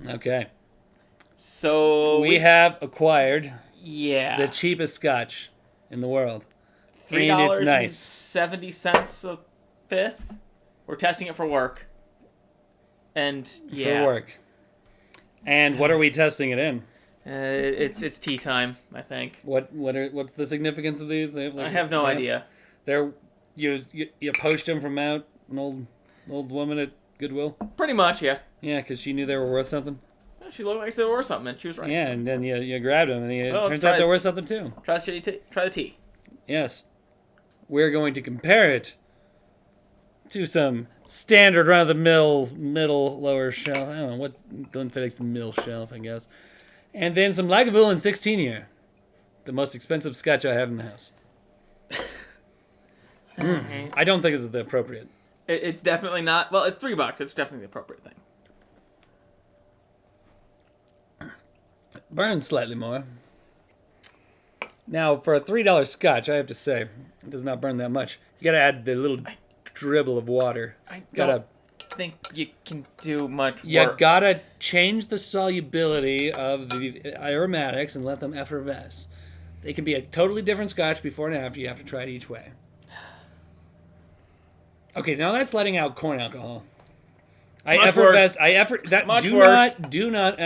Okay. So We have acquired yeah, the cheapest scotch in the world. $3.70 a fifth. We're testing it for work. And yeah, For work. And what are we testing it in? it's tea time, I think. What's the significance of these? They have, I have no idea. They're you poached them from out an old woman at Goodwill. Pretty much, yeah. Yeah, because she knew they were worth something. She looked like they were something, and she was right. Yeah, and then you grabbed them, and it Well, turns out they're worth something too. Try the tea. Yes, we're going to compare it to some standard run-of-the-mill middle lower shelf. I don't know what's Glenfiddich's middle shelf, I guess, and then some Lagavulin 16-year, the most expensive scotch I have in the house. I don't think it's the appropriate. It's definitely not. Well, it's $3. It's definitely the appropriate thing. Burns slightly more. Now, for a $3 scotch, I have to say, it does not burn that much. You gotta add the little dribble of water. I don't think you can do much You work. gotta change the solubility of the aromatics and let them effervesce. They can be a totally different scotch before and after. You have to try it each way. Okay, now that's letting out corn alcohol. Much worse. Much worse. Do not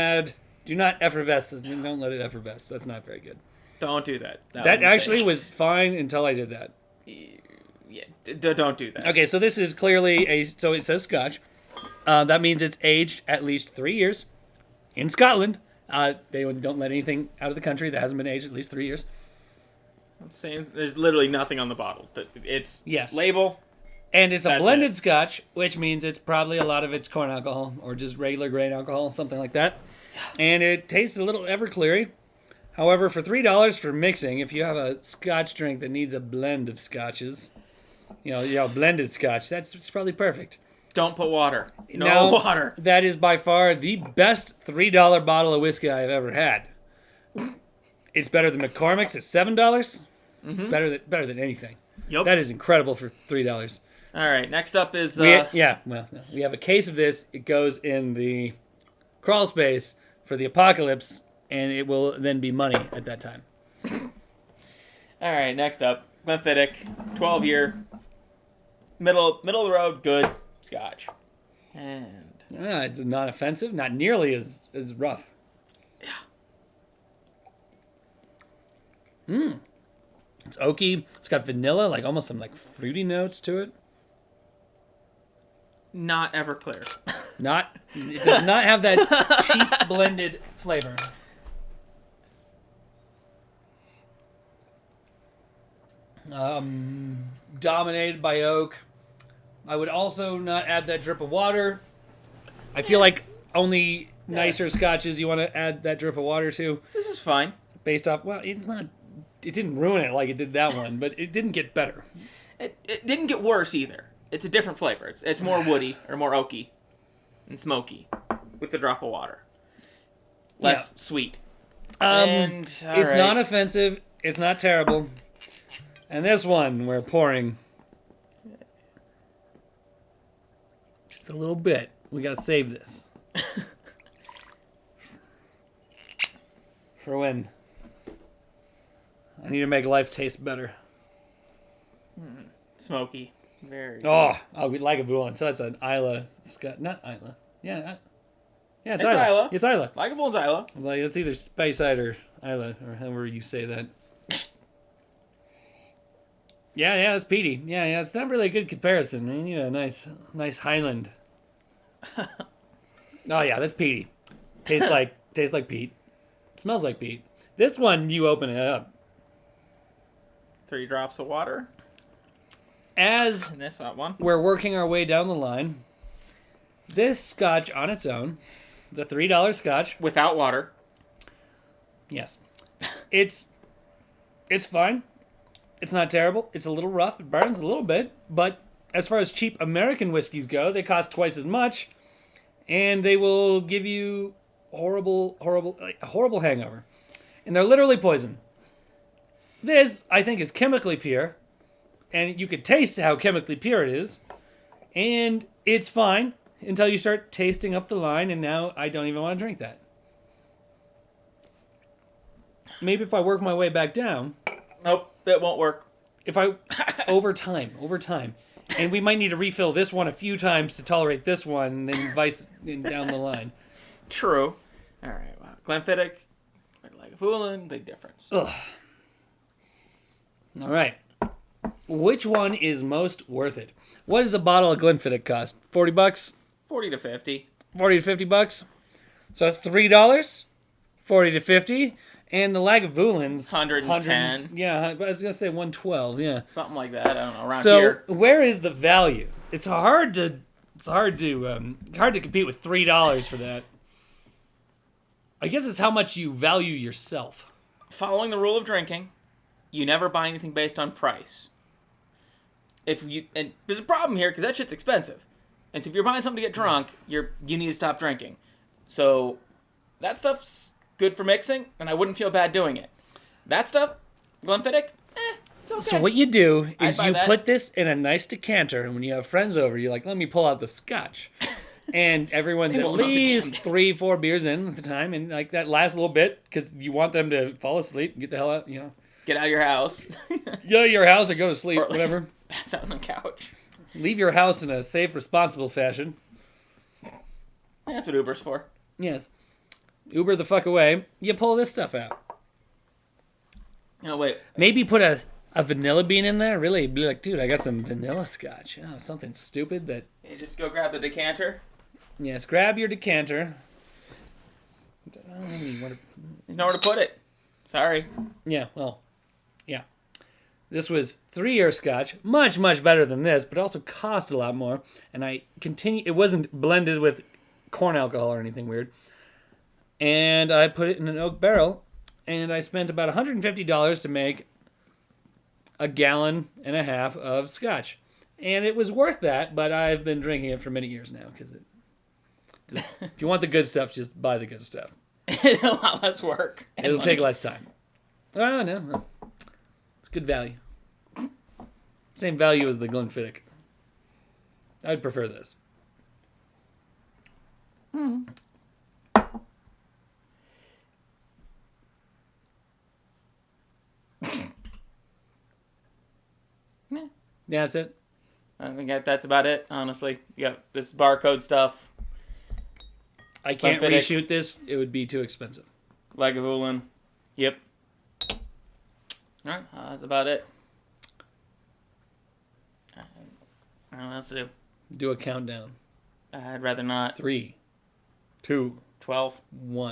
effervesce. Don't let it effervesce. That's not very good. Don't do that. That actually was fine until I did that. Yeah, don't do that. Okay, so this is clearly so it says Scotch. That means it's aged at least 3 years in Scotland. They don't let anything out of the country that hasn't been aged at least 3 years. I'm saying there's literally nothing on the bottle. It's label. And it's a blended Scotch, which means it's probably a lot of it's corn alcohol or just regular grain alcohol, something like that. And it tastes a little Evercleary. However, for $3 for mixing, if you have a Scotch drink that needs a blend of Scotches, blended Scotch, it's probably perfect. Don't put water. No water. That is by far the best $3 bottle of whiskey I've ever had. It's better than McCormick's at $7. Mm-hmm. It's better than anything. Yep. That is incredible for $3. All right, next up is... we have a case of this. It goes in the crawl space for the apocalypse, and it will then be money at that time. All right, next up, Glenfiddich, 12-year, middle of the road, good Scotch. And... it's not offensive, not nearly as rough. Yeah. It's oaky. It's got vanilla, like almost some like fruity notes to it. Not Everclear. It does not have that cheap blended flavor. Dominated by oak. I would also not add that drip of water. I feel like only nicer scotches you want to add that drip of water to. This is fine. Based off, it's not. It didn't ruin it like it did that one, but it didn't get better. It didn't get worse either. It's a different flavor. It's more woody or more oaky and smoky with a drop of water. Less sweet. It's not offensive. It's not terrible. And this one we're pouring just a little bit. We gotta save this for when I need to make life taste better. Smoky. Very. We like a Lagavulin. So that's an Isla Scotch. Not Isla. Yeah, it's Isla. Isla. It's Isla. Lagavulin's Isla. Like it's either Speyside or Isla, or however you say that. Yeah, it's peaty. Yeah, it's not really a good comparison. I mean, you know, nice Highland. Oh yeah, that's peaty. Tastes like peat. Smells like peat. This one, you open it up. 3 drops of water. As And this one. We're working our way down the line, this scotch on its own, the $3 scotch. Without water. Yes. It's fine. It's not terrible. It's a little rough. It burns a little bit. But as far as cheap American whiskeys go, they cost twice as much. And they will give you a horrible hangover. And they're literally poison. This, I think, is chemically pure. And you could taste how chemically pure it is. And it's fine. until you start tasting up the line, and now I don't even want to drink that. Maybe if I work my way back down. Nope, that won't work. If I over time, and we might need to refill this one a few times to tolerate this one, and then vice down the line. True. All right. Wow. Glenfiddich, Lagavulin, big difference. Ugh. All right. Which one is most worth it? What does a bottle of Glenfiddich cost? $40? 40 to 50. 40 to $50? So $3, 40 to 50, and the Lagavulin's 110. Yeah, I was gonna say 112. Yeah, Something like that. I don't know. Around so here. where is the value? It's hard to compete with $3 for that. I guess it's how much you value yourself. Following the rule of drinking, you never buy anything based on price. And there's a problem here because that shit's expensive. And so if you're buying something to get drunk, you need to stop drinking. So that stuff's good for mixing, and I wouldn't feel bad doing it. That stuff, Glenfiddich, it's okay. So what you do is buy you that. put this in a nice decanter, and when you have friends over, you're like, let me pull out the scotch. And everyone's They at won't know the least damn 3-4 beers in at the time, and like that lasts a little bit because you want them to fall asleep and get the hell out, Get out of your house. Go to your house or go to sleep, Or at least whatever. pass out on the couch. Leave your house in a safe, responsible fashion. That's what Uber's for. Yes. Uber the fuck away. You pull this stuff out. No, wait. Maybe put a vanilla bean in there. Really be like, dude, I got some vanilla scotch. Oh, something stupid that... You just go grab the decanter. Yes, grab your decanter. There's nowhere to put it. Sorry. Yeah, well, yeah. This was 3-year scotch. Much, much better than this, but also cost a lot more. And it wasn't blended with corn alcohol or anything weird. And I put it in an oak barrel, and I spent about $150 to make a gallon and a half of scotch. And it was worth that, but I've been drinking it for many years now, because if you want the good stuff, just buy the good stuff. It's a lot less work. It'll take less time. Oh, no. It's good value. Same value as the Glenfiddich. I'd prefer this. Yeah, that's it. I think that's about it, honestly. You got this barcode stuff. I can't Glenfiddich. reshoot this. It would be too expensive. Lagavulin. Yep. Alright, that's about it. I don't know what else to do. Do a countdown. I'd rather not. 3, 2, 12. 1.